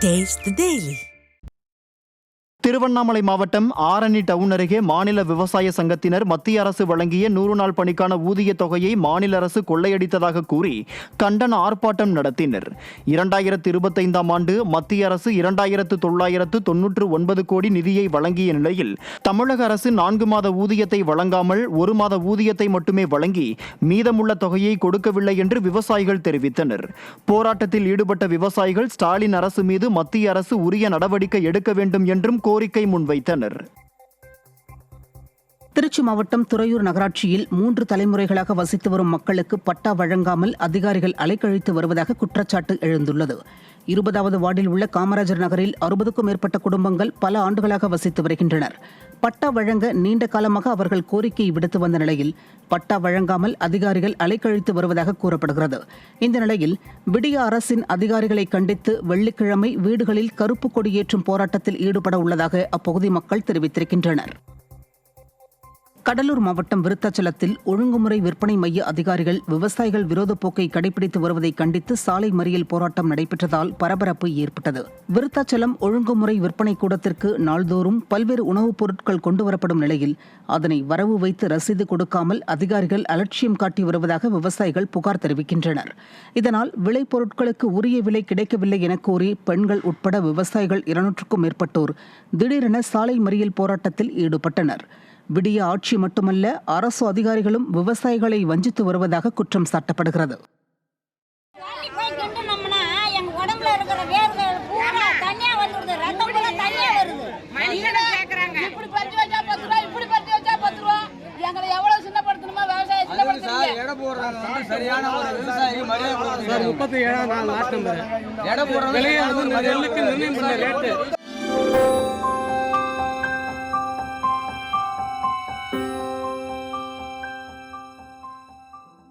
Taste the Daily. Tiruvannamalai மாவட்டம் Arani down அருகே மாநில விவசாய சங்கத்தினர் மத்திய அரசு வழங்கிய 100 நாள் பணிக்கான ஊதிய தொகையை மாநில அரசு கொள்ளையடித்ததாக கூறி கண்டன ஆர்ப்பாட்டம் நடத்தினர். 2025ஆம் ஆண்டு மத்திய அரசு 2999 கோடி நிதியை வழங்கிய நிலையில் தமிழக அரசு 4 மாத ஊதியத்தை வழங்காமல் 1 மாத ஊதியத்தை மட்டுமே வழங்கி மீதமுள்ள தொகையை கொடுக்கவில்லை என்று விவசாயிகள் தெரிவித்தனர். போராட்டத்தில் ஈடுபட்ட விவசாயிகள் ஸ்டாலின் அரசு மீது மத்திய அரசு உரிய நடவடிக்கை எடுக்க வேண்டும் என்றும் கோரிக்கை முன்வைத்தனர். திருச்சி மாவட்டம் துறையூர் நகராட்சியில் 3 தலைமுறைகளாக வசித்து வரும் மக்களுக்கு பட்டா வழங்காமல் அதிகாரிகள் அலைக்கழித்து வருவதாக குற்றச்சாட்டு எழுந்துள்ளது. 20வது வார்டில் உள்ள காமராஜர் நகரில் 60க்கும் மேற்பட்ட குடும்பங்கள் பல ஆண்டுகளாக வசித்து வருகின்றனர். பட்டா வழங்க நீண்ட காலமாக அவர்கள் கோரிக்கை விடுத்து வந்த நிலையில் பட்டா வழங்காமல் அதிகாரிகள் அலைக்கழித்து வருவதாக கூறப்படுகிறது. இந்த நிலையில் விடிய அரசின் அதிகாரிகளை கண்டித்து வெள்ளிக்கிழமை வீடுகளில் கருப்பு கொடியேற்றும் போராட்டத்தில் ஈடுபட உள்ளதாக அப்பகுதி மக்கள் தெரிவித்திருக்கின்றனர். கடலூர் மாவட்டம் விருத்தாச்சலத்தில் ஒழுங்குமுறை விற்பனை மைய அதிகாரிகள் விவசாயிகள் விரோத போக்கை கடைபிடித்து வருவதை கண்டித்து சாலை மறியல் போராட்டம் நடைபெற்றதால் பரபரப்பு ஏற்பட்டது. விருத்தாச்சலம் ஒழுங்குமுறை விற்பனை கூடத்திற்கு நாள்தோறும் பல்வேறு உணவுப் பொருட்கள் கொண்டுவரப்படும் நிலையில் அதனை வரவு வைத்து ரசீது கொடுக்காமல் அதிகாரிகள் அலட்சியம் காட்டி வருவதாக விவசாயிகள் புகார் தெரிவிக்கின்றனர். இதனால் விளைபொருட்களுக்கு உரிய விலை கிடைக்கவில்லை என கூறி பெண்கள் உட்பட விவசாயிகள் 200க்கும் மேற்பட்டோர் திடீரென சாலை மறியல் போராட்டத்தில் ஈடுபட்டனர். விடிய ஆட்சி மட்டுமல்ல, அரசு அதிகாரிகளும் விவசாயிகளை வஞ்சித்து வருவதாக குற்றம் சாட்டப்படுகிறது. சரியான ஒரு விவசாயிக்கு மரியாதை 37 நாள் லாஸ்ட் நம்பர் எடை போடுறது நிர்ணயம் பண்ண ரேட்டு